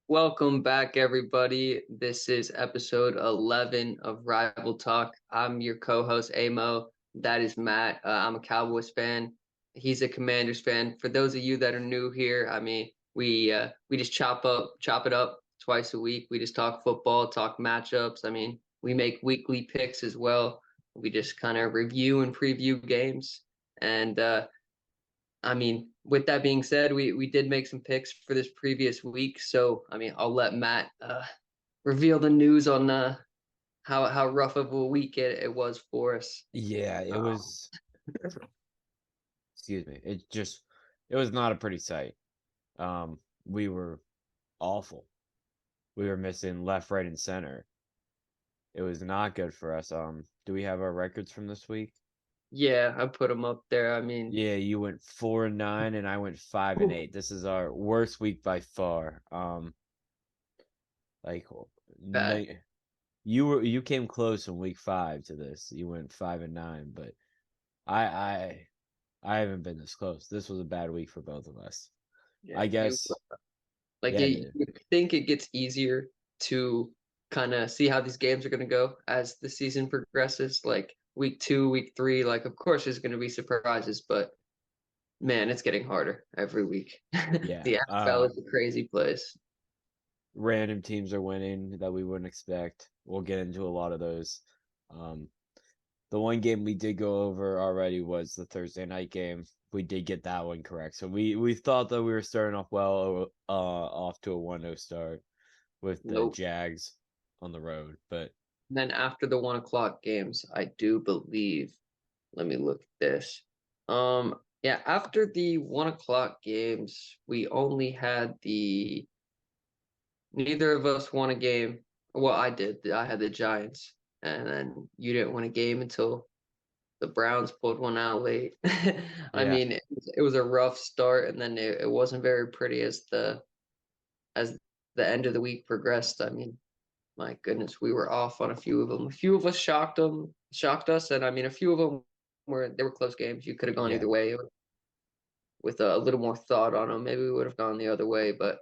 Welcome back, everybody. This is episode 11 of Rival Talk. I'm your co-host, Amo. That is Matt. I'm a Cowboys fan. He's a Commanders fan. For those of you that are new here, we just chop it up twice a week. We just talk football, talk matchups. We make weekly picks as well. We just kind of review and preview games. And with that being said, we did make some picks for this previous week, so I'll let Matt reveal the news on how rough of a week it was for us. Yeah, it Um, was, excuse me. It was not a pretty sight. We were awful. We were missing left, right, and center. It was not good for us. Do we have our records from this week? yeah, I put him up there. Yeah, you went 4-9 and I went 5-8. This is our worst week by far. Like bad. ni- you came close in week 5 to this. You went 5-9, but I I I haven't been this close. This was a bad week for both of us. Yeah, I guess, yeah, you would think it gets easier to kind of see how these games are going to go as the season progresses. Like week two, week three, like of course there's going to be surprises, but man, it's getting harder every week. yeah. The NFL is a crazy place. Random teams are winning that we wouldn't expect. We'll get into a lot of those. Um, the one game we did go over already was the Thursday night game. We did get that one correct. So we thought that we were starting off well, off to a 1-0 start with the Nope. Jags on the road. But And then after the 1 o'clock games, I do believe, let me look at this. Yeah, after the 1 o'clock games, we only had neither of us won a game. Well, I did. I had the Giants, and then you didn't win a game until the Browns pulled one out late. yeah, It was a rough start, and then it wasn't very pretty as the end of the week progressed. My goodness, we were off on a few of them. A few of us shocked us, and a few of them were close games. You could have gone yeah, either way with a little more thought on them. Maybe we would have gone the other way, but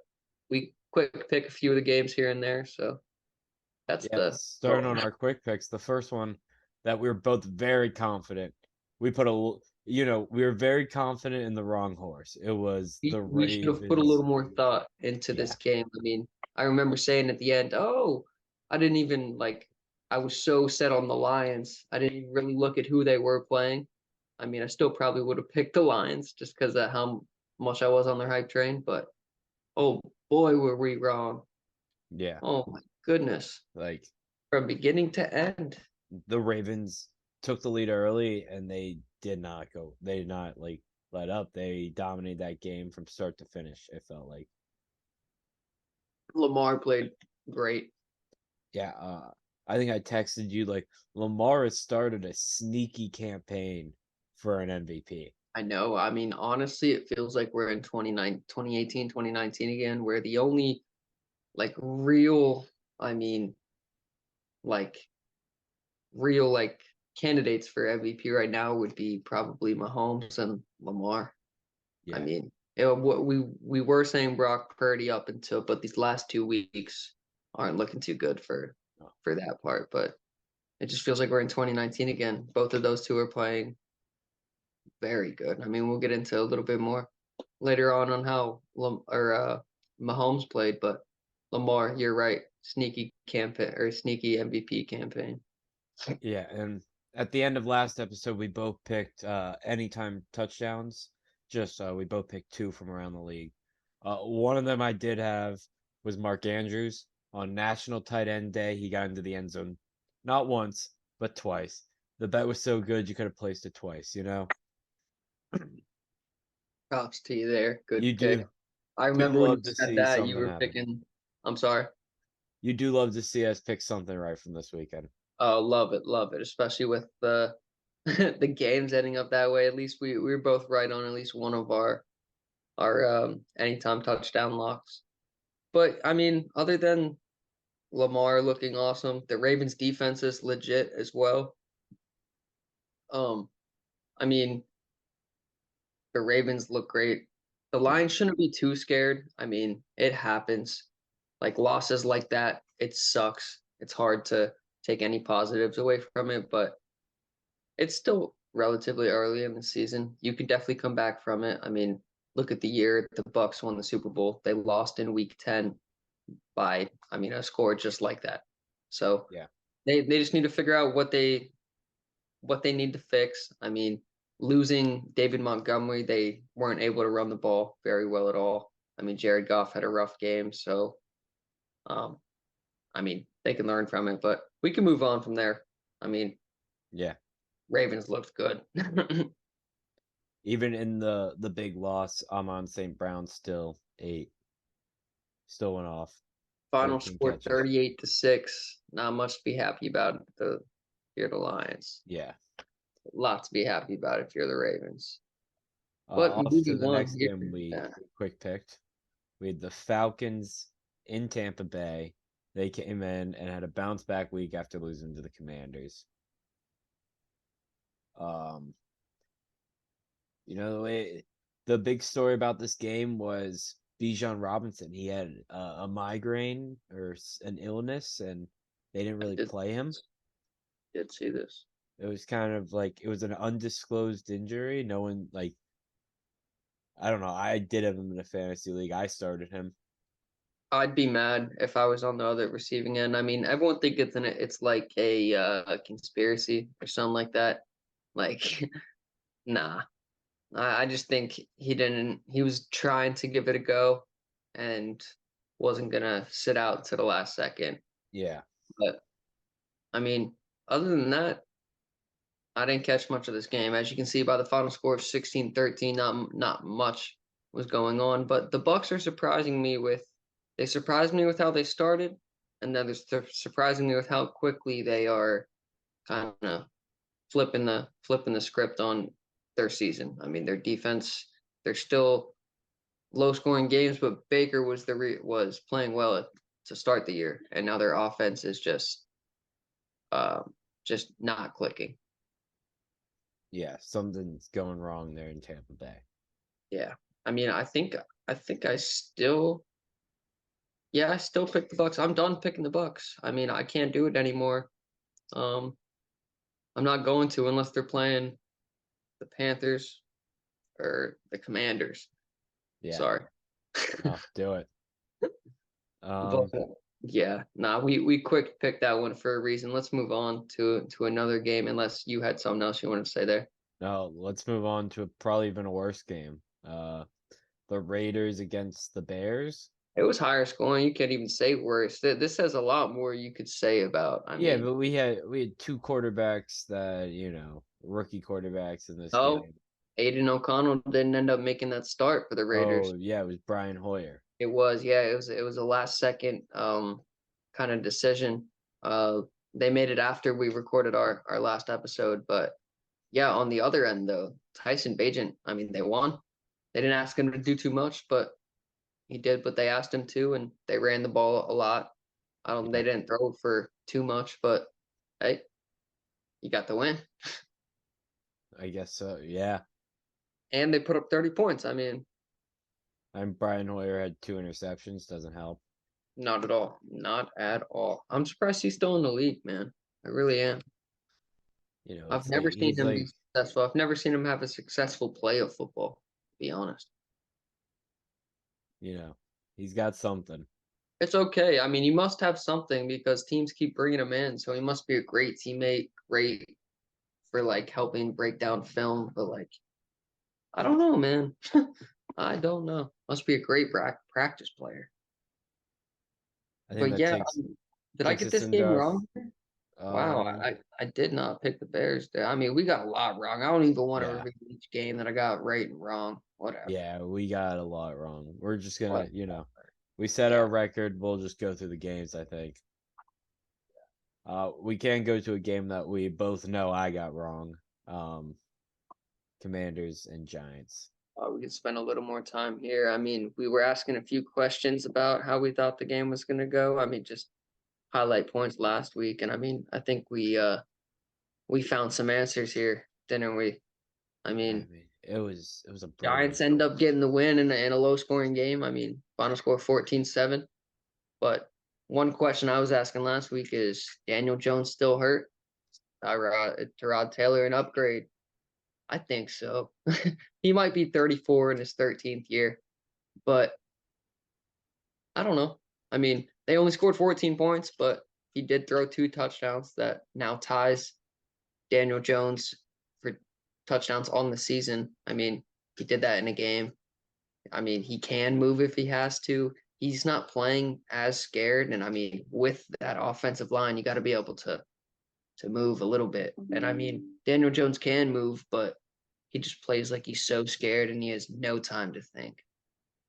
we quick pick a few of the games here and there. So that's yeah. the Starting on our quick picks, the first one that we were both very confident. We put we were very confident in the wrong horse. It was the we should have put a little Ravens. more thought into this Yeah, game. I remember saying at the end, "Oh, I didn't even like." I was so set on the Lions. I didn't even really look at who they were playing. I still probably would have picked the Lions just because of how much I was on their hype train. But oh boy, were we wrong. yeah. Oh my goodness. Like From beginning to end. the Ravens took the lead early and they did not like let up. They dominated that game from start to finish, it felt like. Lamar played great. Yeah, I think I texted you like Lamar has started a sneaky campaign for an MVP. I know. Honestly, it feels like we're in 2018, 2019 again, where the only like real, I mean, like real candidates for MVP right now would be probably Mahomes and Lamar. Yeah. What we were saying Brock Purdy up until, but these last 2 weeks aren't looking too good No. for that part. But it just feels like we're in 2019 again. Both of those two are playing very good. We'll get into a little bit more later on how Mahomes played, but Lamar, you're right. Sneaky campaign or sneaky MVP campaign. Yeah, and at the end of last episode we both picked anytime touchdowns. Just we both picked two from around the league. One of them I did have was Mark Andrews on National Tight End Day. He got into the end zone not once, but twice. The bet was so good you could have placed it twice, you know? Props to you there. Good You pick. I do remember when you love to said see that you something were happen. picking. I'm sorry. You do love to see us pick something right from this weekend. Oh, love it, especially with the the games ending up that way. At least we were both right on at least one of our anytime touchdown locks. But other than Lamar looking awesome, the Ravens defense is legit as well. Um, I mean, the Ravens look great. The Yeah. Lions shouldn't be too scared. It happens. like losses like that, it sucks. It's hard to take any positives away from it, but it's still relatively early in the season. You could definitely come back from it. I mean, look at the year the Bucks won the Super Bowl. They lost in week 10 by, I mean, a score just like that. So Yeah. they just need to figure out what they need to fix. I mean, losing David Montgomery, they weren't able to run the ball very well at all. I mean, Jared Goff had a rough game, so um, I mean, they can learn from it, but we can move on from there. I mean, Yeah. Ravens looked good. Even in the big loss, Amon St. Brown still went off, Final 13 score catches. 38-6. Not much to be happy about if you're the Lions. Yeah. A lot to be happy about if you're the Ravens. But Off to moving the on next here, game we yeah, quick picked. We had the Falcons in Tampa Bay. They came in and had a bounce back week after losing to the Commanders. Um, the big story about this game was Bijan Robinson. He had a migraine or an illness, and they didn't I really play him. did see this. It was kind of like it was an undisclosed injury. No one like I don't know. I did have him in a fantasy league. I started him. I'd be mad if I was on the other receiving end. I mean, everyone think it's like a conspiracy or something like that. Like, nah. I just think he was trying to give it a go and wasn't gonna sit out to the last second. Yeah, But I mean, other than that, I didn't catch much of this game. As you can see by the final score of 16-13, not much was going on. But the Bucks are they surprised me with how they started, and then they're surprising me with how quickly they are kind of flipping the script on their season. I mean, their defense, they're still low scoring games, but Baker was playing well to start the year, and now their offense is just not clicking. yeah. Something's going wrong there in Tampa Bay. Yeah. I mean, I think I still pick the Bucks. I'm done picking the Bucks. I mean, I can't do it anymore. Um, I'm not going to unless they're playing the Panthers or the Commanders. Yeah, Sorry. I'll do it. But Um, yeah, nah, we quick picked that one for a reason. Let's move on to another game unless you had something else you wanted to say there. no, let's move on to probably even a worse game. The Raiders against the Bears. It was higher scoring. You can't even say worse. This has a lot more you could say about. I Yeah, mean, but we had two quarterbacks that, rookie quarterbacks in this oh, game. Aiden O'Connell didn't end up making that start for the Raiders. Oh, yeah, it was Brian Hoyer. It was a last second kind of decision. They made it after we recorded our last episode, but yeah, on the other end though, Tyson Bagent, I mean, they won. They didn't ask him to do too much, but he did what they asked him to, and they ran the ball a lot. They Yeah, didn't throw for too much, but hey, you got the win, I guess so. Yeah. and they put up 30 points. I mean, And Brian Hoyer had two interceptions, doesn't help. not at all, not at all. I'm surprised he's still in the league, man. I really am. I've It's like never seen he's him be like, successful. I've never seen him have a successful play of football, to be honest. you know, he's got something. It's okay. I mean, he must have something because teams keep bringing him in, so he must be a great teammate, great for like helping break down film. But like, I don't know, man. I don't know. Must be a great practice player. I think But that yeah, takes did I takes get us this into game our wrong? Wow, I did not pick the Bears there. I mean, we got a lot wrong. I don't even want to yeah. review each game that I got right and wrong. Whatever. Yeah, we got a lot wrong. We're just gonna, What? we set our Yeah. record. We'll just go through the games, I think. We can go to a game that we both know I got wrong. Um, Commanders and Giants. We could spend a little more time here. I mean, we were asking a few questions about how we thought the game was going to go. I mean, just highlight points last week, and I mean, I think we found some answers here, didn't we? I I mean, mean, it was a brutal Giants game. end up getting the win in a low scoring game. I mean, final score 14-7. But one question I was asking last week is Daniel Jones still hurt? Tyrod Taylor an upgrade? I think so. He might be 34 in his 13th year, but I don't know. I mean, they only scored 14 points, but he did throw two touchdowns that now ties Daniel Jones for touchdowns on the season. I mean, he did that in a game. I mean, he can move if he has to. He's not playing as scared, and I mean, with that offensive line, you got to be able to move a little bit. And I mean, Daniel Jones can move, but he just plays like he's so scared and he has no time to think.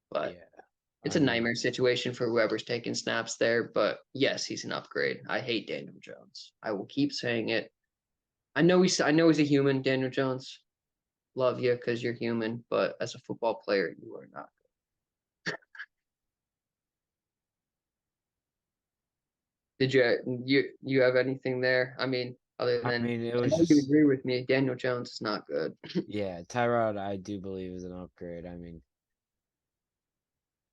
But Yeah. it's I a mean, nightmare situation for whoever's taking snaps there. But yes, he's an upgrade. I hate Daniel Jones. I will keep saying it. I know he's a human, Daniel Jones. Love you because you're human, but as a football player, you are not. Did you have anything there? I mean, other I than mean, it I was know you just agree with me, Daniel Jones is not good. yeah, Tyrod I do believe is an upgrade. I mean,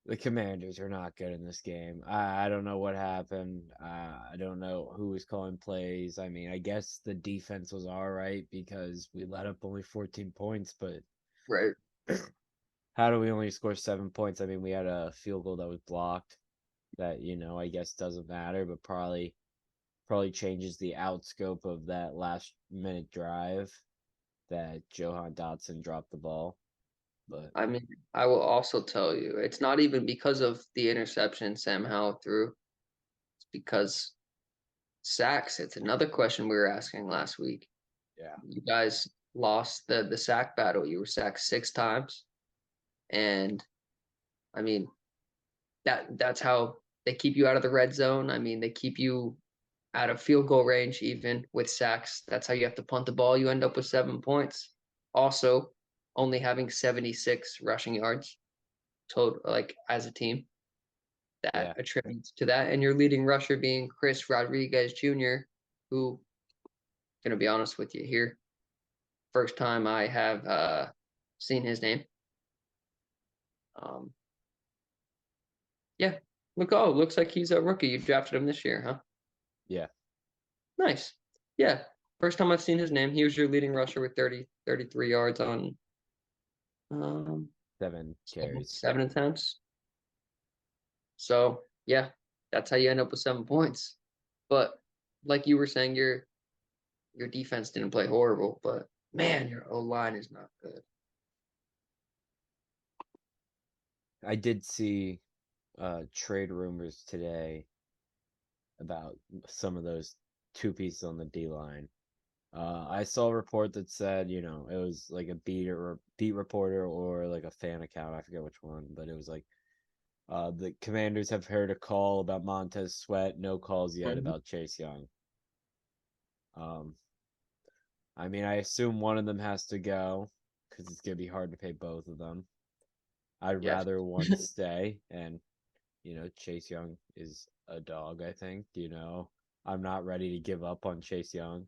the Commanders are not good in this game. I don't know what happened. I don't know who was calling plays. I mean, I guess the defense was all right because we let up only 14 points, but Right. how do we only score 7 points? I mean, we had a field goal that was blocked that, I guess doesn't matter, but probably changes the outscope of that last minute drive that Johan Dotson dropped the ball. But I mean, I will also tell you, it's not even because of the interception Sam Howell threw. It's because sacks. It's another question we were asking last week. yeah, You guys lost the sack battle. You were sacked 6 times, and I mean that's how they keep you out of the red zone. I mean, they keep you out of field goal range even with sacks. That's how you have to punt the ball. You end up with 7 points. Also, only having 76 rushing yards total, like as a team. That yeah, attributes to that. And your leading rusher being Chris Rodriguez Jr., who, gonna be honest with you here, first time I have seen his name. Um, yeah, looks like he's a rookie. You drafted him this year, huh? yeah. Nice. Yeah, first time I've seen his name. He was your leading rusher with 33 yards on um, 7 carries. seven attempts. So yeah, that's how you end up with 7 points. But like you were saying, your defense didn't play horrible, but man, your O line is not good. I did see trade rumors today about some of those two pieces on the D line. I saw a report that said, it was like a beat reporter or like a fan account. I forget which one, but it was like the Commanders have heard a call about Montez Sweat, no calls yet Mhm. about Chase Young. Um, I mean, I assume one of them has to go because it's gonna be hard to pay both of them. I'd Yes. rather one stay, and Chase Young is a dog. I think I'm not ready to give up on Chase Young.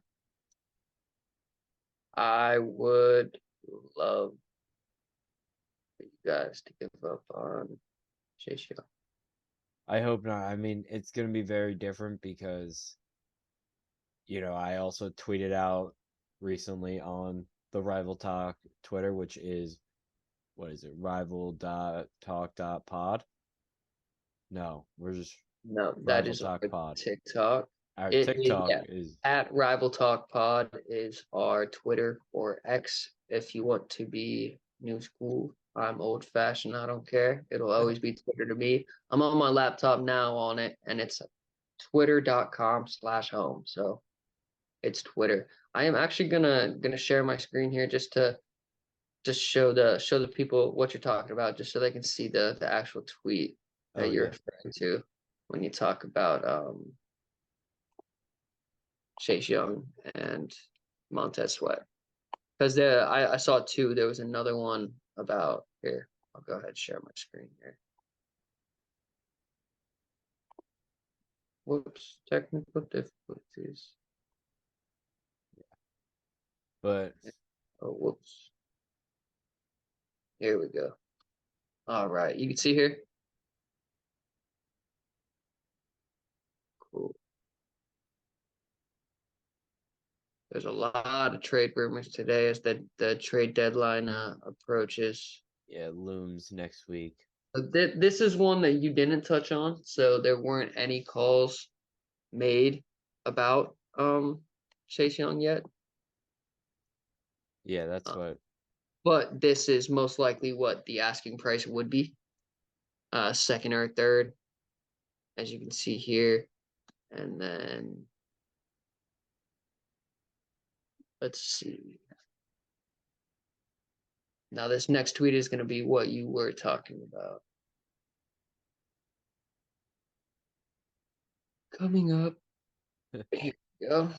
I would love for you guys to give up on Chase Young. I hope not. I mean, it's gonna be very different because I also tweeted out recently on the Rival Talk Twitter, which is what is it? Rival.talk.pod. No, we're just No, that Rival is Talk our Pod. TikTok. Our It is, TikTok yeah. is At Rival Talk Pod is our Twitter or X. If you want to be new school, I'm old fashioned. I don't care. It'll always be Twitter to me. I'm on my laptop now on it, and it's twitter.com/home. So it's Twitter. I am actually gonna share my screen here just to just show the people what you're talking about, just so they can see the actual tweet oh that you're yeah. referring to when you talk about Chase Young and Montez Sweat. Because I saw two. There was another one about here. I'll go ahead and share my screen here. Whoops, technical difficulties. But Oh, whoops. Here we go. All right, you can see here. There's a lot of trade rumors today as the trade deadline approaches. Yeah, it looms next week. This is one that you didn't touch on, so there weren't any calls made about Chase Young yet. Yeah, that's Uh, what. but this is most likely what the asking price would be, second or third, as you can see here. And then let's see. Now this next tweet is going to be what you were talking about. Coming up, here we go.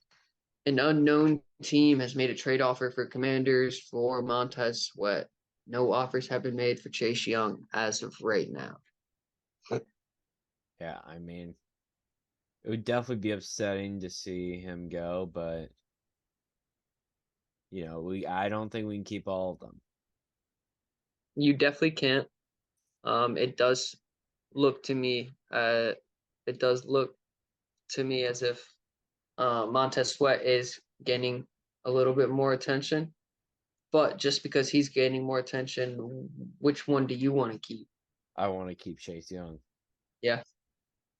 An unknown team has made a trade offer for Commanders for Montez Sweat. No offers have been made for Chase Young as of right now. Yeah, I mean, it would definitely be upsetting to see him go, but I don't think we can keep all of them. You definitely can't. It does look to me, it does look to me as if Montez Sweat is gaining a little bit more attention. But just because he's gaining more attention, which one do you want to keep? I want to keep Chase Young. Yeah,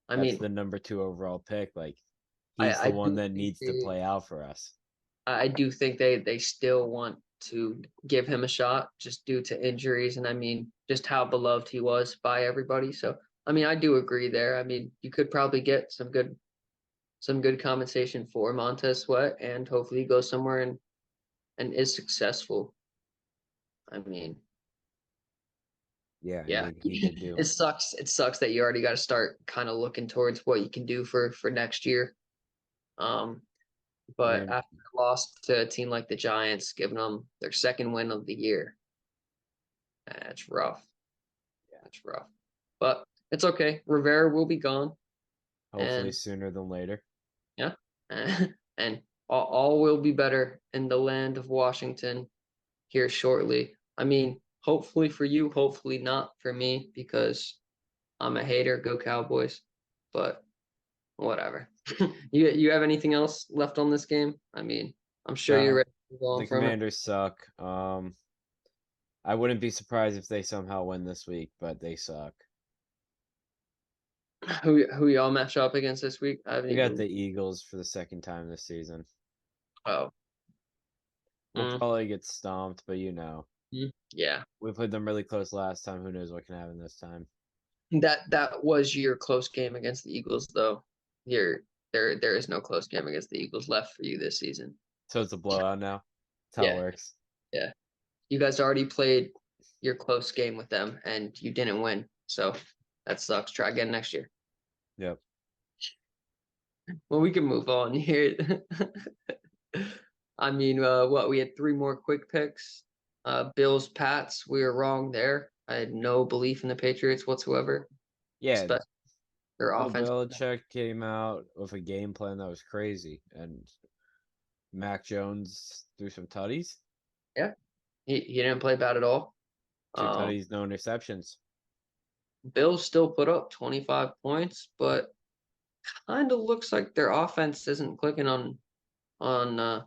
I That's mean, the number 2 overall pick. Like, I, he's I the one do that think needs to play out for us. I do think they still want to give him a shot just due to injuries, and I mean just how beloved he was by everybody. So I mean I do agree there. I mean you could probably get some good compensation for Montez Sweat and hopefully go somewhere and is successful. I mean, Yeah, yeah, he could do. it sucks. It sucks that you already got to start kind of looking towards what you can do for next year. Um, I but mean, after a loss to a team like the Giants, giving them their second win of the year, that's rough. That's rough. But it's okay. Rivera will be gone, hopefully and sooner than later. yeah, and all will be better in the land of Washington here shortly. I mean, hopefully for you, hopefully not for me, because I'm a hater. Go Cowboys. But whatever. You have anything else left on this game? I mean, I'm sure you're Uh, ready to move on the from it. Commanders suck. I wouldn't be surprised if they somehow win this week, but they suck. Who y'all match up against this week? I haven't We got even. the Eagles for the second time this season. Oh, We'll mm, probably get stomped, but yeah. we played them really close last time. Who knows what can happen this time? That was your close game against the Eagles, though. Here, there is no close game against the Eagles left for you this season. So it's a blowout now. That's how it Yeah, works. yeah. You guys already played your close game with them, and you didn't win. So that sucks. Try again next year. Yep. Well, we can move on here. I mean, what we had three more quick picks. Bills, Pats. We were wrong there. I had no belief in the Patriots whatsoever, Yeah, especially their Bill offense. Belichick came out with a game plan that was crazy, and Mac Jones threw some tutties. Yeah, he didn't play bad at all. Two Um, tutties, no interceptions. Bills still put up 25 points, but kind of looks like their offense isn't clicking on uh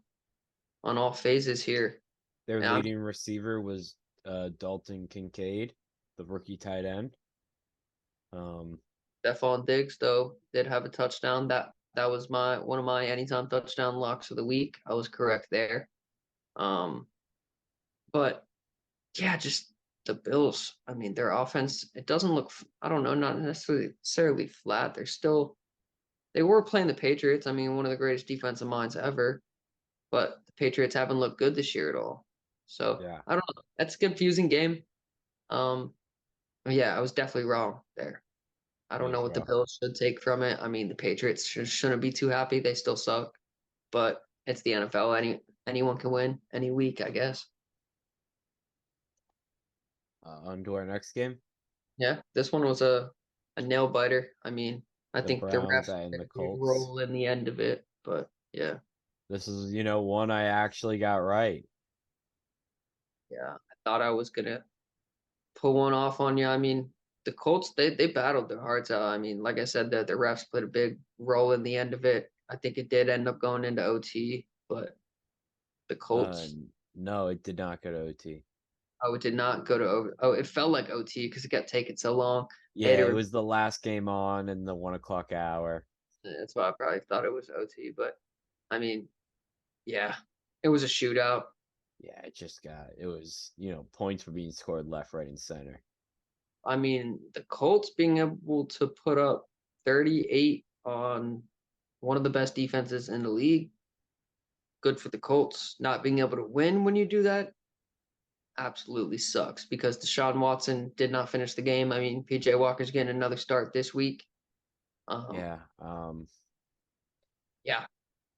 on all phases here. Their And I'm leading receiver was Dalton Kincaid, the rookie tight end. Um, Stephon Diggs though did have a touchdown. That was my one of my anytime touchdown locks of the week. I was correct there. Um, but yeah, just the Bills. I mean, their offense, it doesn't look, I don't know, not necessarily flat. They were playing the Patriots. I mean, one of the greatest defensive minds ever, but the Patriots haven't looked good this year at all. So yeah, I don't know. That's a confusing game. Um, yeah, I was definitely wrong there. I it don't know was what the rough. Bills should take from it. I mean, the Patriots shouldn't be too happy. They still suck, but it's the NFL. Anyone can win any week, I guess. On to our next game, Yeah, this one was a nail biter. I mean, I the think the Browns refs and played the a big Colts. role in the end of it, but yeah, This is, one I actually got right. yeah. I thought I was gonna pull one off on you. I mean, the Colts they battled their hearts out. I mean, like I said, the refs played a big role in the end of it. I think it did end up going into OT, but The Uh, Colts. no, it did not go to OT. Oh, it did not go to over. Oh, it felt like OT because it got taken so long. They had Yeah, to it was the last game on in the 1 o'clock hour. That's why I probably thought it was OT. But I mean, yeah, it was a shootout. Yeah, it was, points were being scored left, right, and center. I mean, the Colts being able to put up 38 on one of the best defenses in the league, good for the Colts. Not being able to win when you do that absolutely sucks because Deshaun Watson did not finish the game. I mean, PJ Walker's getting another start this week. Um, Yeah. yeah.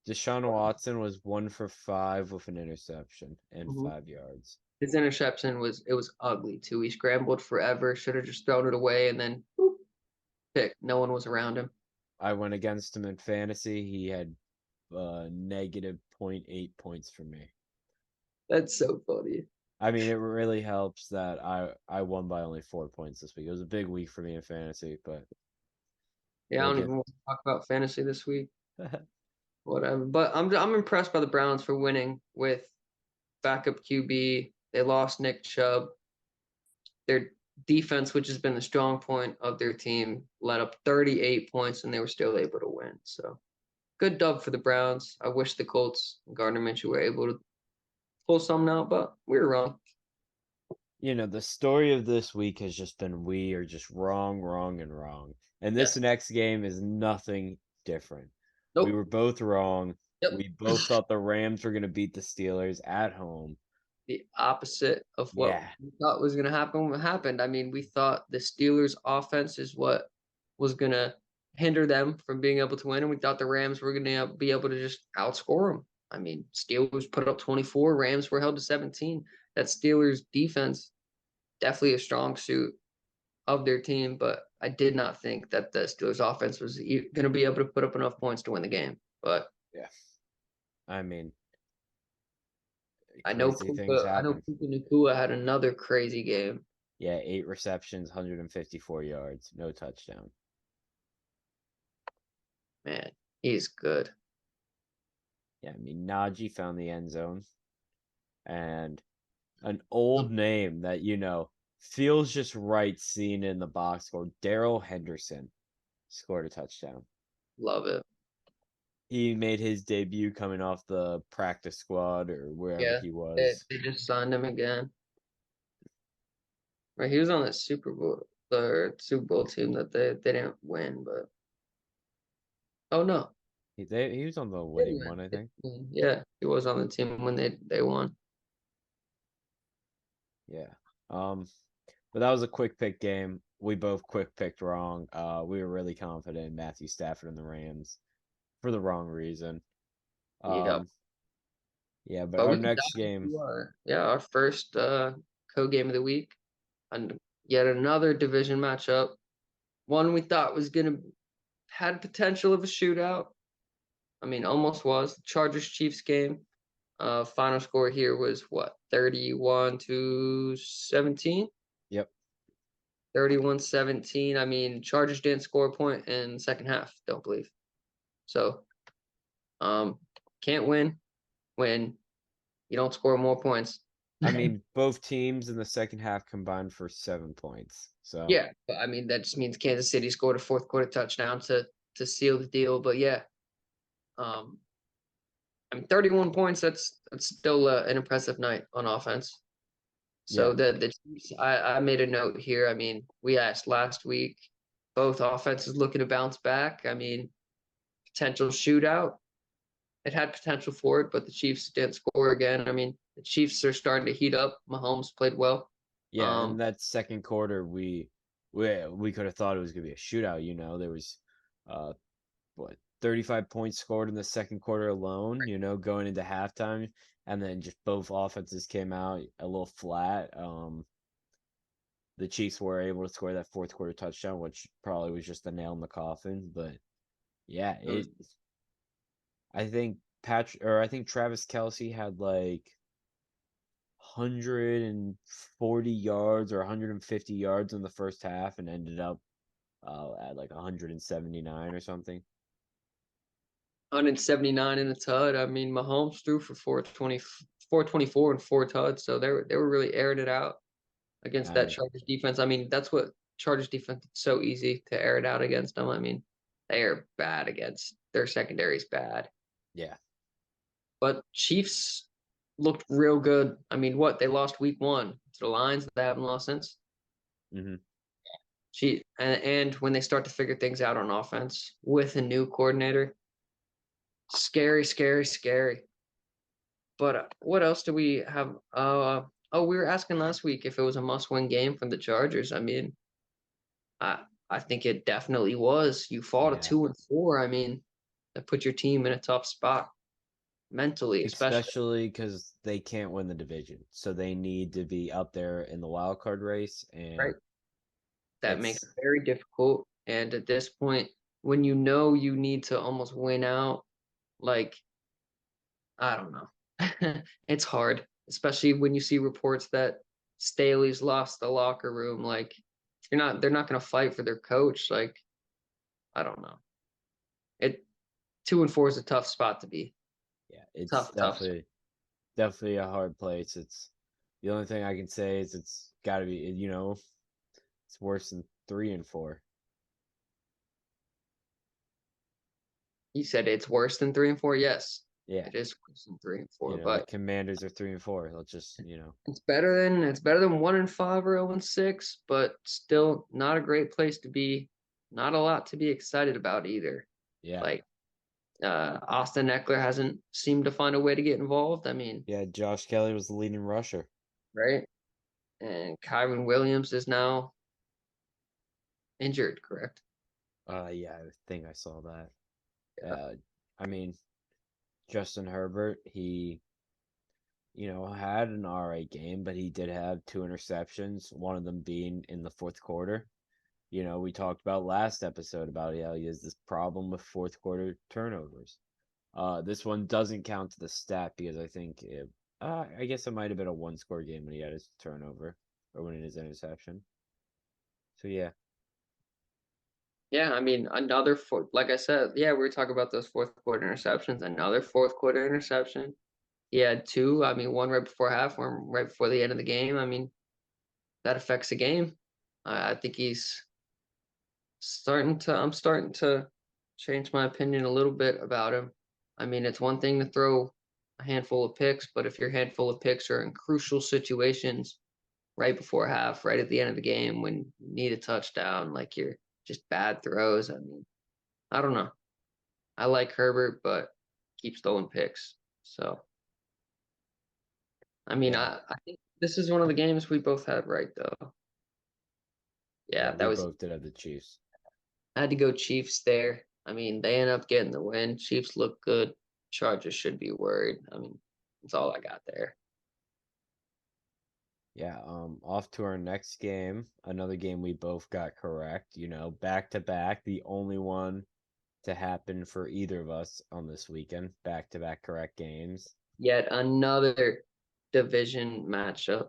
Deshaun Watson was 1 for 5 with an interception and Mhm. 5 yards. His interception was ugly too. He scrambled forever, should have just thrown it away and then boop, pick. No one was around him. I went against him in fantasy. He had negative point 0.8 points for me. That's so funny. I mean, it really helps that I won by only 4 points this week. It was a big week for me in fantasy, but Yeah, I we'll don't get. even want to talk about fantasy this week. Whatever. But I'm impressed by the Browns for winning with backup QB. They lost Nick Chubb. Their defense, which has been the strong point of their team, let up 38 points and they were still able to win. So good dub for the Browns. I wish the Colts and Gardner Minshew were able to pull something out, but we were wrong. The story of this week has just been we are just wrong, wrong, and wrong. And Yeah. this next game is nothing different. We Nope. were both wrong. Yep. We both thought the Rams were going to beat the Steelers at home. The opposite of what Yeah. we thought was going to happen what happened. I mean, we thought the Steelers' offense is what was going to hinder them from being able to win, and we thought the Rams were going to be able to just outscore them. I mean, Steelers put up 24, Rams were held to 17. That Steelers defense definitely a strong suit of their team, but I did not think that the Steelers' offense was going to be able to put up enough points to win the game. But Yeah. I mean, I know crazy things Puka, I know happen. Puka Nakua had another crazy game. Yeah, 8 receptions, 154 yards, no touchdown. Man, he's good. Yeah, I mean, Najee found the end zone and an old name that, feels just right seen in the box score. Daryl Henderson scored a touchdown. Love it. He made his debut coming off the practice squad or wherever Yeah, he they, was. they just signed him again. Right, he was on the Super Bowl team that they didn't win, but oh no, He was on the they did winning win. one, I They think. did win. Yeah, he was on the team when they won. Yeah. But that was a quick pick game. We both quick picked wrong. We were really confident in Matthew Stafford and the Rams for the wrong reason. Yep. Um, yeah, but But our we can next dive game, into our first co-game of the week, and yet another division matchup. One we thought was gonna had potential of a shootout. I mean, almost was. Chargers Chiefs game. Final score here was what, 31 to 17? yep. 31-17. I mean, Chargers didn't score a point in the second half, don't believe. So, um, can't win when you don't score more points. I mean, both teams in the second half combined for 7 points. So, Yeah, but I mean that just means Kansas City scored a fourth quarter touchdown to seal the deal. But yeah, um, I mean 31 points. That's still an impressive night on offense. yeah. So the Chiefs, I made a note here. I mean, we asked last week, both offenses looking to bounce back. I mean, potential shootout. It had potential for it, but the Chiefs didn't score again. I mean, the Chiefs are starting to heat up. Mahomes played well. Yeah, in that second quarter we could have thought it was going to be a shootout, There was uh what 35 points scored in the second quarter alone, going into halftime, and then just both offenses came out a little flat. The Chiefs were able to score that fourth quarter touchdown, which probably was just the nail in the coffin. But yeah, It was, I think Travis Kelsey had like 140 yards or 150 yards in the first half and ended up at like 179 or something. 179 in a tud. I mean, Mahomes threw for 420, 424 and four tuds, so they were really airing it out against that I Chargers defense. I mean, that's what Chargers defense is so easy to air it out against them. I mean, they are bad against their secondary is bad. yeah. But Chiefs looked real good. I mean, what they lost week one to the Lions, they haven't lost since. Hmm. And when they start to figure things out on offense with a new coordinator, scary, scary, scary. But what else do we have? Oh, we were asking last week if it was a must-win game for the Chargers. I mean, I think it definitely was. You fall to Yeah. 2-4. I mean, that put your team in a tough spot mentally, especially. Especially because they can't win the division, so they need to be up there in the wild card race, and Right. That makes it it's very difficult. And at this point, when you know you need to almost win out, like, I don't know. It's hard, especially when you see reports that Staley's lost the locker room. Like, they're not going to fight for their coach. Like, I don't know. It 2-4 is a tough spot to be. yeah, it's Tough, tough. definitely a hard place. It's the only thing I can say is it's got to be, it's worse than 3-4. You said it's worse than 3-4. Yes, Yeah, it is worse than 3-4, the but Commanders are 3-4. Let's just, it's better than 1-5 or 0-6, but still not a great place to be. Not a lot to be excited about either. yeah, Like Austin Eckler hasn't seemed to find a way to get involved. I mean, yeah. Josh Kelly was the leading rusher. right? And Kyron Williams is now injured, correct? Yeah, I think I saw that. Uh, I mean, Justin Herbert, he had an alright game, but he did have two interceptions, one of them being in the fourth quarter. We talked about last episode about how he has this problem with fourth quarter turnovers. This one doesn't count to the stat because I guess it might have been a one score game when he had his turnover or when his interception. So yeah, Yeah, I mean, another fourth, like I said, yeah, we were talking about those fourth quarter interceptions. Another fourth quarter interception. He had two. I mean, one right before half, one right before the end of the game. I mean, that affects the game. I think I'm starting to change my opinion a little bit about him. I mean, it's one thing to throw a handful of picks, but if your handful of picks are in crucial situations right before half, right at the end of the game when you need a touchdown, like you're just bad throws. I mean, I don't know. I like Herbert, but keeps throwing picks. So, I mean, yeah, I think this is one of the games we both had right, though. yeah. Yeah, that We was, both did have the Chiefs. I had to go Chiefs there. I mean, they end up getting the win. Chiefs look good. Chargers should be worried. I mean, that's all I got there. Yeah, off to our next game. Another game we both got correct, back to back, the only one to happen for either of us on this weekend. Back to back correct games. Yet another division matchup.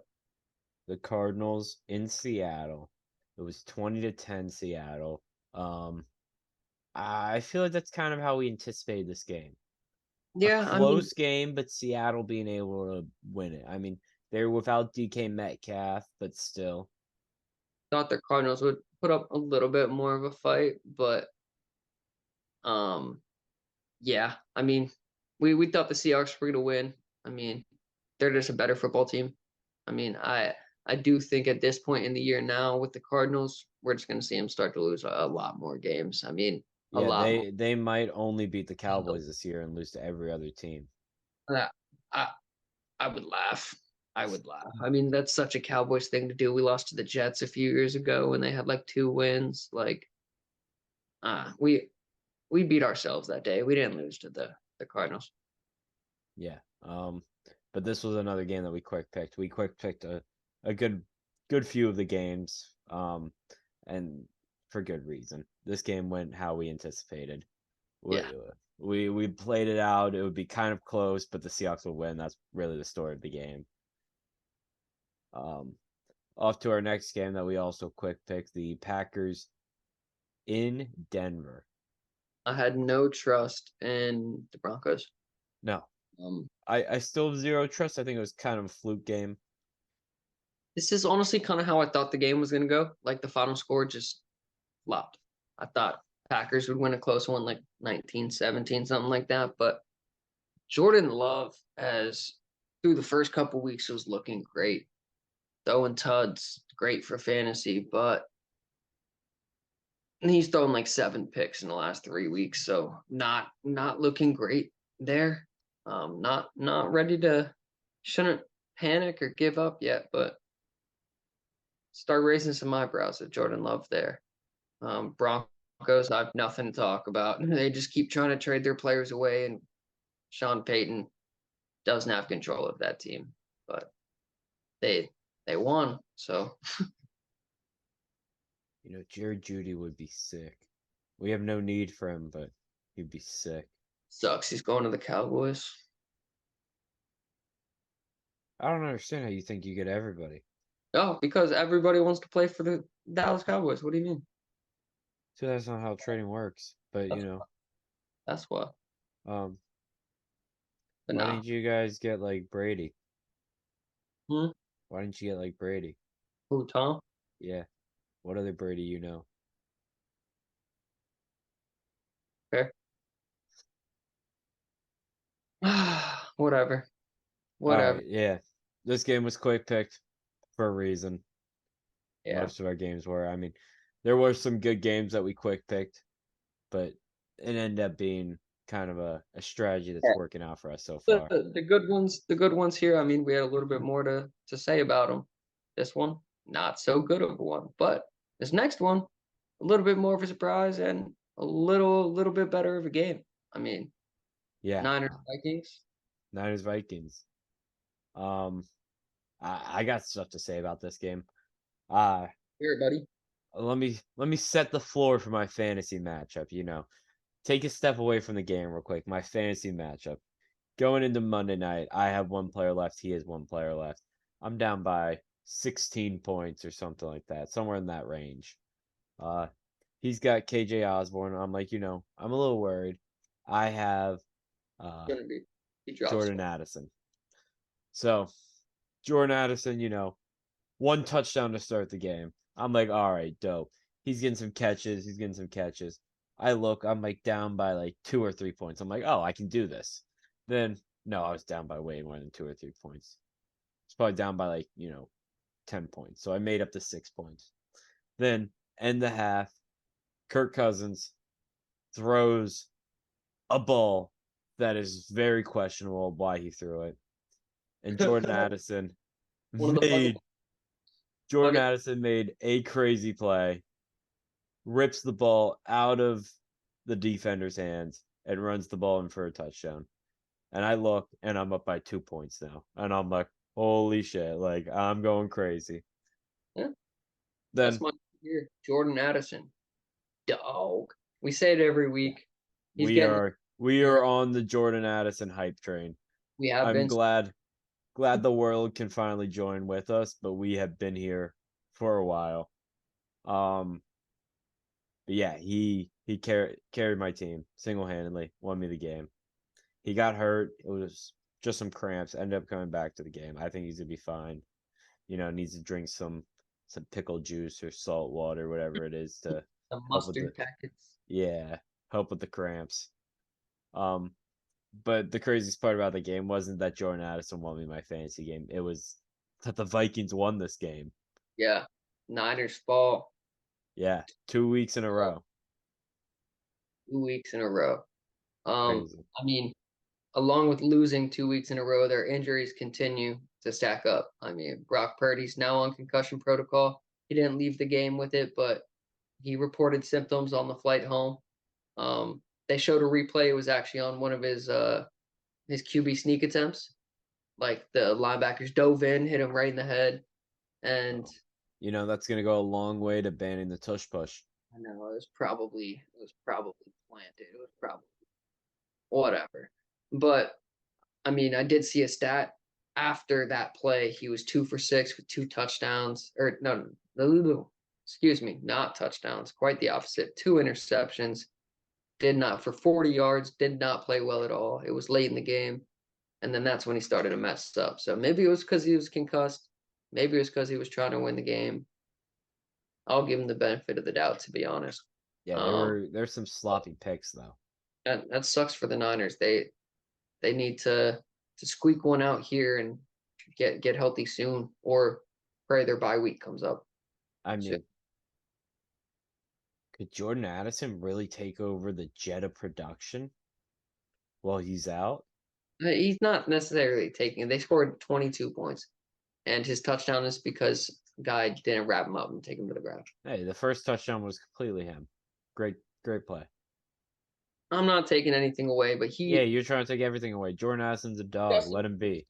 The Cardinals in Seattle. It was 20-10 Seattle. Um, I feel like that's kind of how we anticipated this game. A Yeah, I mean, close game, but Seattle being able to win it. I mean, they're without DK Metcalf, but still. thought the Cardinals would put up a little bit more of a fight, but um, yeah, I mean, we thought the Seahawks were gonna win. I mean, they're just a better football team. I mean, I do think at this point in the year now with the Cardinals, we're just gonna see them start to lose a lot more games. I mean, a Yeah, lot more. they might only beat the Cowboys this year and lose to every other team. Uh, I I would laugh. I would laugh. I mean, that's such a Cowboys thing to do. We lost to the Jets a few years ago when they had like two wins. Like, uh, we we beat ourselves that day. We didn't lose to the Cardinals. Yeah. But this was another game that we quick picked. We quick picked a good few of the games. And for good reason. This game went how we anticipated. We Yeah, we played it out. It would be kind of close, but the Seahawks will win. That's really the story of the game. Um, Off to our next game that we also quick picked, the Packers in Denver. I had no trust in the Broncos. No. Um, I still have zero trust. I think it was kind of a fluke game. this is honestly kind of how I thought the game was gonna go. Like the final score just flopped. I thought Packers would win a close one, like 19-17, something like that. But Jordan Love, as through the first couple weeks, was looking great. Throwing tuds, great for fantasy, but he's thrown like 7 picks in the last 3 weeks, so not looking great there. Not ready to shouldn't panic or give up yet, but start raising some eyebrows at Jordan Love there. Broncos, I have nothing to talk about. They just keep trying to trade their players away, and Sean Payton doesn't have control of that team. But they they won, so Jared Judy would be sick. We have no need for him, but he'd be sick. sucks. He's going to the Cowboys. I don't understand how you think you get everybody. Oh, because everybody wants to play for the Dallas Cowboys. What do you mean? So that's not how trading works. But That's that's what. um, But why nah. didn't you guys get like Brady? Hmm? Why didn't you get like Brady? Who, Tom? Yeah. What other Brady you know? Okay. Whatever. All Whatever. right, yeah. This game was quick picked for a reason. Yeah. Most of our games were. I mean, there were some good games that we quick picked, but it ended up being kind of a strategy that's Yeah. working out for us so The, far. the the good ones here. I mean, we had a little bit more to say about them. This one, not so good of a one, but this next one, a little bit more of a surprise and a little bit better of a game. I mean, Yeah, Niners Vikings. Niners Vikings. Um, I got stuff to say about this game. Uh, Here, buddy. let me set the floor for my fantasy matchup. Take a step away from the game real quick. My fantasy matchup going into Monday night. I have one player left. He has one player left. I'm down by 16 points or something like that, somewhere in that range. Uh, he's got KJ Osborne. I'm like, I'm a little worried. I have uh Gonna be. He drops Jordan one. Addison. So Jordan Addison, one touchdown to start the game. I'm like, all right, dope. He's getting some catches. He's getting some catches. I'm like down by like 2 or 3 points. I'm like, oh, I can do this. Then no, I was down by way more than 2 or 3 points. It's probably down by like, 10 points. So I made up the 6 points. Then end the half, Kirk Cousins throws a ball that is very questionable why he threw it. And One of the bucket made Jordan bucket. Addison made a crazy play, rips the ball out of the defender's hands, and runs the ball in for a touchdown. And I look, and I'm up by 2 points now. And I'm like, holy shit, like, I'm going crazy. Yeah, that's Then my here. Jordan Addison. Dog. We say it every week. He's we getting are we here. are on the Jordan Addison hype train. We have I'm been. glad the world can finally join with us, but we have been here for a while. Um, but yeah, he carried my team single handedly, won me the game. He got hurt. It was just some cramps. Ended up coming back to the game. I think he's gonna be fine. Needs to drink some pickle juice or salt water, whatever it is, to The help with the mustard packets. yeah, help with the cramps. Um, but the craziest part about the game wasn't that Jordan Addison won me my fantasy game. It was that the Vikings won this game. Yeah. Niners fall Yeah, 2 weeks in a uh, row. 2 weeks in a row. Crazy. I mean, along with losing 2 weeks in a row, their injuries continue to stack up. I mean, Brock Purdy's now on concussion protocol. He didn't leave the game with it, but he reported symptoms on the flight home. They showed a replay. It was actually on one of his QB sneak attempts. Like the linebackers dove in, hit him right in the head, and Oh. That's gonna go a long way to banning the tush push. I know it was probably planted. It was probably whatever. But I mean, I did see a stat after that play. He was 2 for 6 with 2 touchdowns, or no, excuse me, not touchdowns. Quite the opposite. 2 interceptions. did not for 40 yards, did not play well at all. It was late in the game, and then that's when he started to mess up. So maybe it was because he was concussed. Maybe it was because he was trying to win the game. I'll give him the benefit of the doubt, to be honest. Yeah, Um, there's some sloppy picks though. that sucks for the Niners. They need to squeak one out here and get healthy soon, or pray their bye week comes up I soon. mean, could Jordan Addison really take over the jet of production while he's out? He's not necessarily taking it. They scored 22 points, and his touchdown is because guy didn't wrap him up and take him to the ground. Hey, the first touchdown was completely him. Great play. I'm not taking anything away, but Yeah, you're trying to take everything away. Jordan Addison's a dog. Let him be.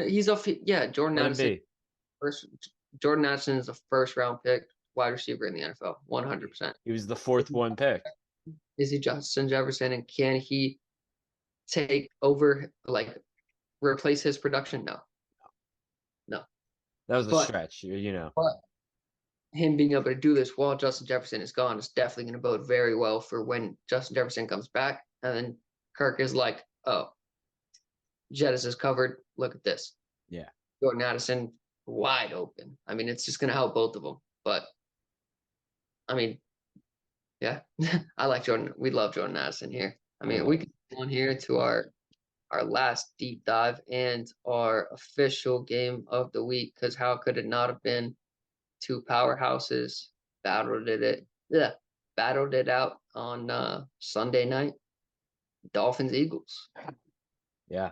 He's a yeah. Let him be. First Jordan Addison is a first round pick wide receiver in the NFL, 100%. He was the fourth one picked. Is he Justin Jefferson, and can he take over, like replace his production? No, no. That was a But stretch, you know. but him being able to do this while Justin Jefferson is gone is definitely going to bode very well for when Justin Jefferson comes back. And then Kirk is like, oh, Jettis is covered. Look at this. Yeah. Jordan Addison wide open. I mean, it's just going to help both of them. But I mean, yeah, I like Jordan. We love Jordan Addison here. I We mean, we love can go on here to our last deep dive and our official game of the week, because how could it not have been two powerhouses yeah, battled it out on Sunday night. Dolphins Eagles. Yeah.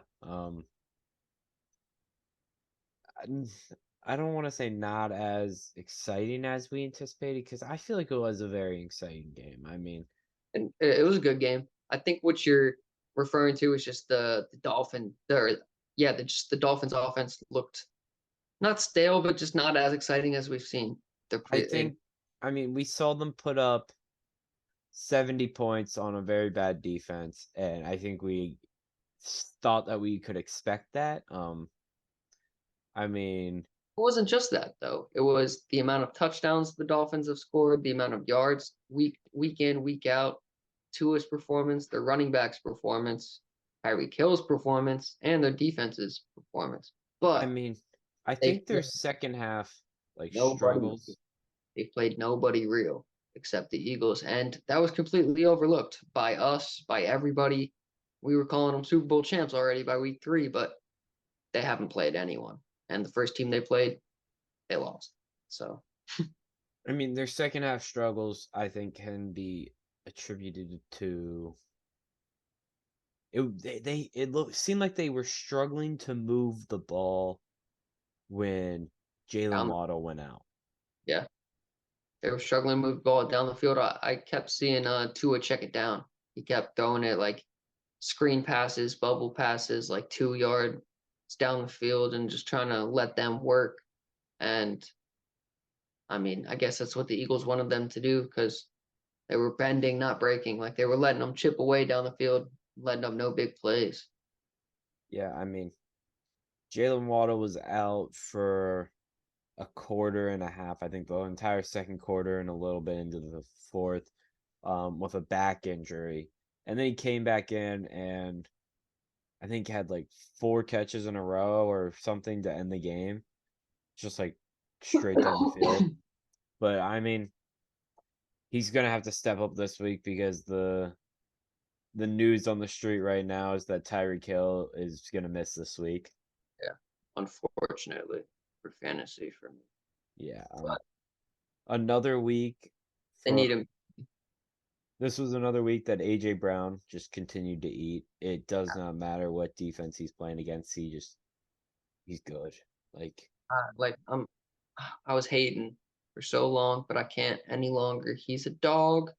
I don't want to say not as exciting as we anticipated because I feel like it was a very exciting game. I mean, And it was a good game. I think what you're referring to is just the Dolphin or yeah, just the Dolphins offense looked not stale, but just not as exciting as we've seen. The I pre think, I mean, we saw them put up 70 points on a very bad defense, and I think we thought that we could expect that. I mean, It wasn't just that though. It was the amount of touchdowns the Dolphins have scored, the amount of yards week in, week out, Tua's performance, their running backs' performance, Tyreek Hill's performance, and their defense's performance. I But mean, I they think their second half like nobody struggles. they played nobody real except the Eagles, and that was completely overlooked by us, by everybody. We were calling them Super Bowl champs already by week 3, but they haven't played anyone. And the first team they played, they lost. So I mean, their second half struggles, I think, can be attributed to it seemed like they were struggling to move the ball when Jalen down, Waddle went out. yeah, they were struggling to move the ball down the field. I kept seeing Tua check it down. He kept throwing it like screen passes, bubble passes, like 2 yard down the field, and just trying to let them work. And I mean, I guess that's what the Eagles wanted them to do, because they were bending, not breaking. Like they were letting them chip away down the field, letting them no big plays. Yeah, I mean, Jalen Waddle was out for a quarter and a half, I think the entire second quarter and a little bit into the fourth, with a back injury. And then he came back in and I think had like 4 catches in a row or something to end the game. Just like straight down the field. But I mean, he's gonna have to step up this week because the news on the street right now is that Tyreek Hill is gonna miss this week. Yeah, unfortunately for fantasy for me, Yeah. but Another week they for need him. this was another week that AJ Brown just continued to eat. It does not matter what defense he's playing against. He's good. Like Like I was hating for so long, but I can't any longer. He's a dog,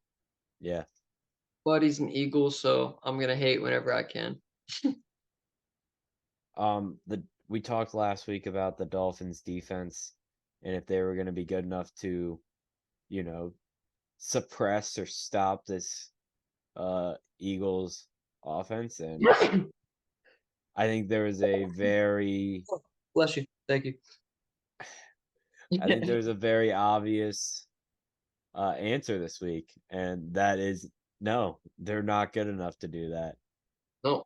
yeah. but he's an Eagle, so I'm gonna hate whenever I can. The we talked last week about the Dolphins defense and if they were going to be good enough to, you know, suppress or stop this Eagles offense and I think there was a very Bless you. Thank you. I think there's a very obvious answer this week and that is No, they're not good enough to do that. No,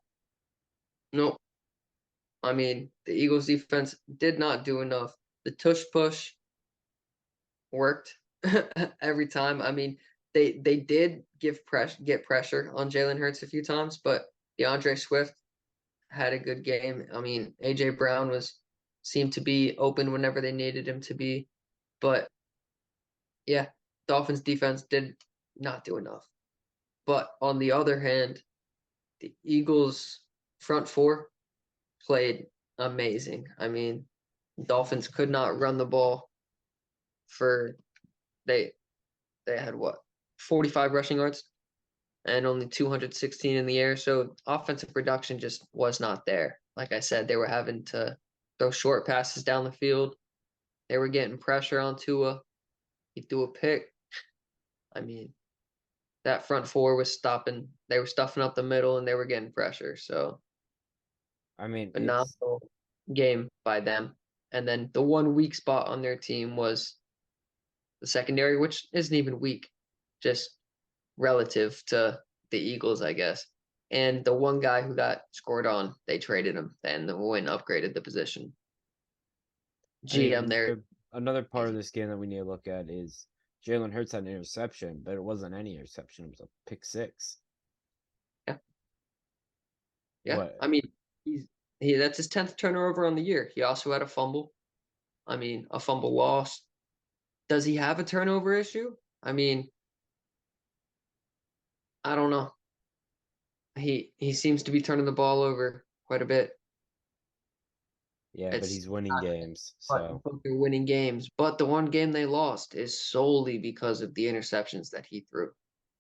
no. I mean, the Eagles defense did not do enough. The tush push worked every time. I mean, they did get pressure on Jalen Hurts a few times, but DeAndre Swift had a good game. I mean, AJ Brown was seemed to be open whenever they needed him to be, but yeah, Dolphins defense did not do enough. But on the other hand, the Eagles front four played amazing. I mean, Dolphins could not run the ball for they they had what 45 rushing yards and only 216 in the air. So offensive production just was not there. Like I said, they were having to throw short passes down the field. They were getting pressure on Tua. He threw a pick. I mean, that front four was stopping. They were stuffing up the middle and they were getting pressure. So I mean, it's phenomenal game by them. And then the one weak spot on their team was the secondary, which isn't even weak, just relative to the Eagles, I guess. And the one guy who got scored on, they traded him, and the win upgraded the position. I mean, GM there. another part of this game that we need to look at is Jalen Hurts had an interception, but it wasn't any interception. It was a pick six. Yeah, yeah. What? I mean, he that's his 10th turnover on the year. He also had a fumble. I mean, a fumble loss. Does he have a turnover issue? I mean, I don't know. He seems to be turning the ball over quite a bit. Yeah, but It's he's winning not games, but so but they're winning games. But the one game they lost is solely because of the interceptions that he threw.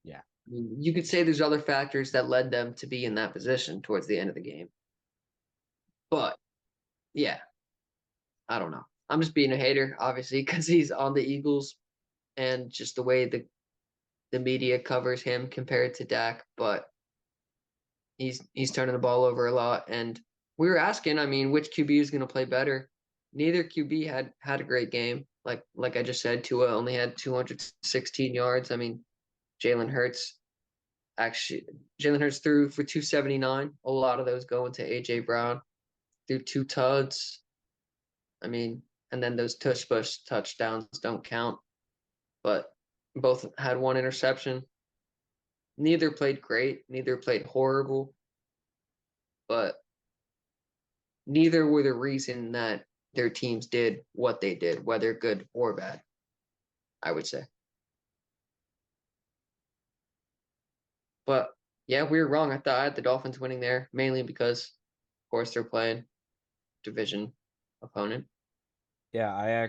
yeah. I mean, you could say there's other factors that led them to be in that position towards the end of the game. But yeah, I don't know. I'm just being a hater, obviously, because he's on the Eagles and just the way the media covers him compared to Dak. But he's turning the ball over a lot. And we were asking, I mean, which QB is going to play better? Neither QB had a great game. Like I just said, Tua only had 216 yards. I mean, Jalen Hurts actually Jalen Hurts threw for 279. A lot of those going to AJ Brown. Threw two tuds. I mean, and then those tush push touchdowns don't count. But both had one interception. Neither played great. Neither played horrible. But neither were the reason that their teams did what they did, whether good or bad, I would say. But yeah, we were wrong. I thought I had the Dolphins winning there, mainly because, of course, they're playing division opponent. Yeah,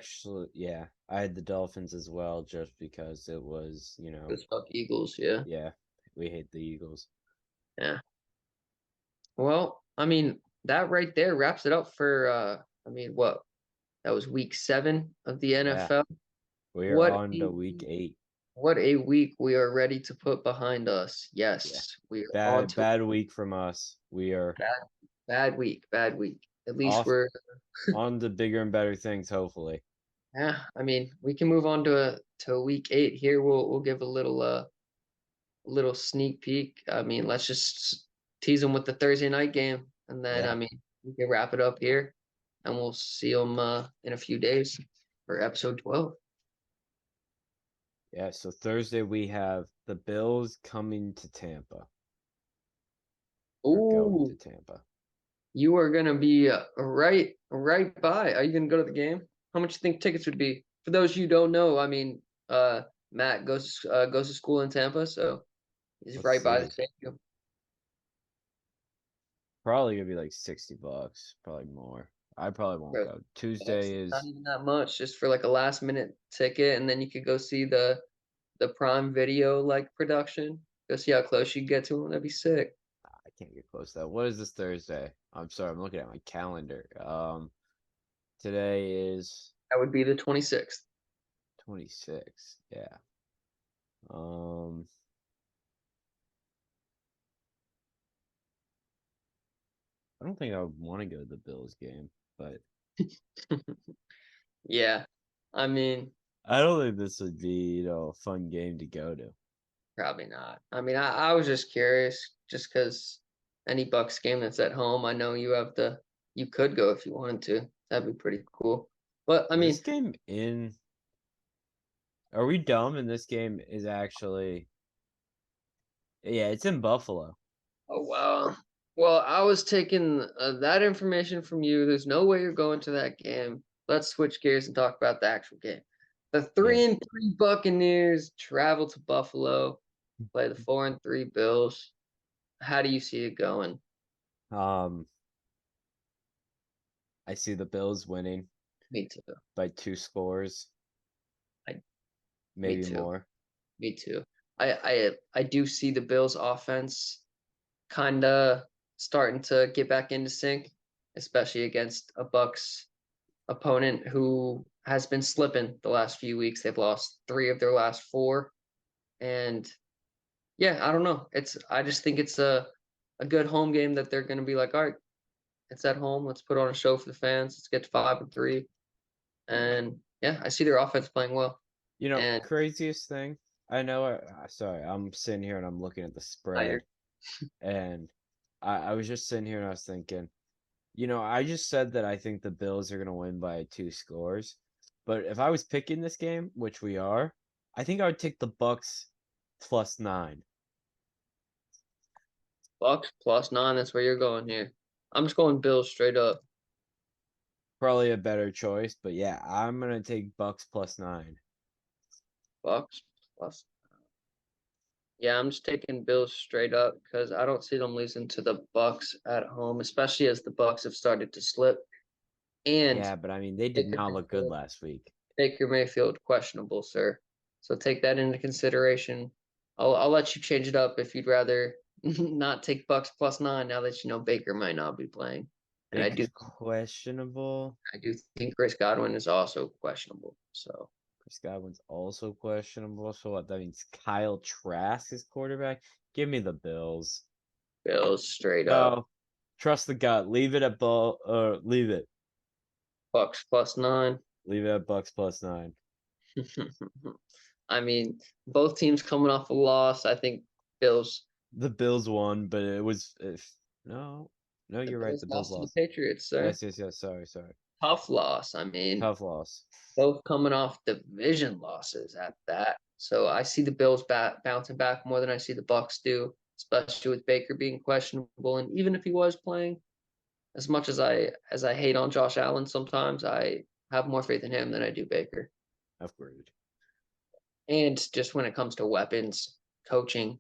yeah, I had the Dolphins as well, just because it was, Those fuck Eagles, yeah. yeah, we hate the Eagles. Yeah. Well, I mean, that right there wraps it up for I mean, what? That was week 7 of the Yeah, NFL. we are What on a to week 8. what a week we are ready to put behind us. Yeah, Yes, we are on bad to bad week from us. We are bad bad week, bad week. At least off we're on to bigger and better things, hopefully. yeah, I mean, we can move on to week 8 here. We'll give a little sneak peek. I mean, let's just tease them with the Thursday night game, and then I Yeah, mean, we can wrap it up here, and we'll see them in a few days for episode 12. yeah. So Thursday we have the Bills coming to Tampa, or going to Ooh, Tampa. you are gonna be right by. Are you gonna go to the game? How much you think tickets would be? For those you don't know, I mean, Matt goes to school in Tampa, so he's Let's right by the see. stadium. Probably gonna be like $60, probably more. I probably won't Bro, go. that's Tuesday not is even that much, just for like a last minute ticket, and then you could go see the Prime Video like production. Go see how close you can get to them. That'd be sick. I can't get close to that. What is this Thursday? I'm sorry, I'm looking at my calendar. Today is That would be the 26th. 26. Yeah. Um, I don't think I would want to go to the Bills game, but Yeah, I mean, I don't think this would be, a fun game to go to. Probably not. I mean, I was just curious, just because any Bucks game that's at home, I know you could go if you wanted to. That'd be pretty cool. But I Is this mean, game in? Are we dumb? And this game is actually, yeah, it's in Buffalo. oh wow. Well, I was taking that information from you. There's no way you're going to that game. Let's switch gears and talk about the actual game. The Yeah. 3-3 Buccaneers travel to Buffalo, play the 4-3 Bills. How do you see it going? Um, I see the Bills winning Me too. by 2 scores, I, me maybe too. more. Me too. I do see the Bills offense kind of starting to get back into sync, especially against a Bucks opponent who has been slipping the last few weeks. They've lost 3 of their last 4, and yeah, I don't know. I just think it's a good home game that they're going to be like, all right, it's at home. Let's put on a show for the fans. Let's get to 5-3, and yeah, I see their offense playing well. And Craziest thing. I know. Sorry, I'm sitting here and I'm looking at the I, spread, and I was just sitting here and I was thinking, I just said that I think the Bills are gonna win by 2 scores, but if I was picking this game, which we are, I think I would take the Bucks +9. Bucks +9. That's where you're going here. I'm just going Bills straight up. Probably a better choice, but yeah, I'm gonna take Bucks +9. Bucks plus. Yeah, I'm just taking Bills straight up because I don't see them losing to the Bucks at home, especially as the Bucks have started to slip. And Yeah, but I mean, they did Baker not look good Mayfield, last week. Baker Mayfield questionable, sir. So take that into consideration. I'll let you change it up if you'd rather not take Bucks +9 now that you know Baker might not be playing. And Baker's questionable. I do think Chris Godwin is also questionable. So Chris Godwin's also questionable. So what? That means Kyle Trask is quarterback. Give me the Bills. Bills straight up. No, trust the gut. Leave it at ball. Leave it. Bucks +9. Leave it at Bucks +9. I mean, both teams coming off a loss. I think Bills The Bills won, but it was if no, no, the you're right. Bills The Bills lost to the lost. Patriots, sir. Yes, yes, yes. Sorry, sorry. Tough loss. I mean, Tough loss. both coming off division losses at that. So I see the Bills bouncing back more than I see the Bucks do, especially with Baker being questionable. And even if he was playing, as much as I hate on Josh Allen sometimes, I have more faith in him than I do Baker. Upgrade. And just when it comes to weapons, coaching,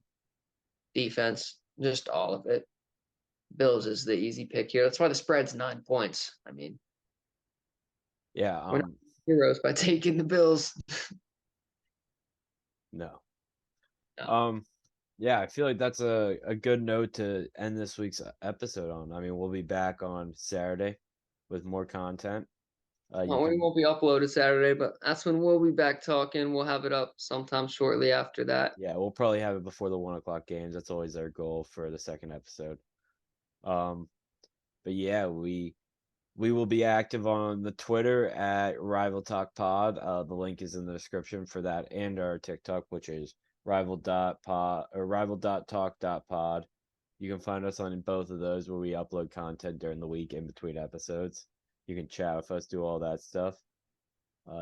defense, just all of it. Bills is the easy pick here. That's why the spread's 9 points. I mean, Yeah. we're not heroes by taking the Bills. No. No. Um. Yeah, I feel like that's a good note to end this week's episode on. I mean, we'll be back on Saturday with more content. You Well, we can, won't be uploaded Saturday, but that's when we'll be back talking. We'll have it up sometime shortly after that. yeah, we'll probably have it before the 1 o'clock games. That's always our goal for the second episode. Um, but yeah, we will be active on the Twitter at Rival Talk Pod. The link is in the description for that and our TikTok, which is rival.pod or rival.talk.pod. You can find us on both of those where we upload content during the week in between episodes. You can chat with us, do all that stuff.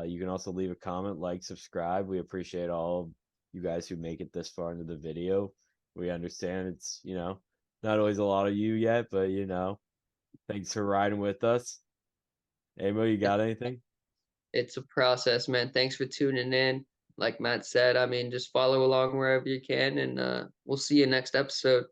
You can also leave a comment, like, subscribe. We appreciate all of you guys who make it this far into the video. We understand it's, not always a lot of you yet, but thanks for riding with us. Amo, you got anything? It's a process, man. Thanks for tuning in. Like Matt said, I mean, just follow along wherever you can, and we'll see you next episode.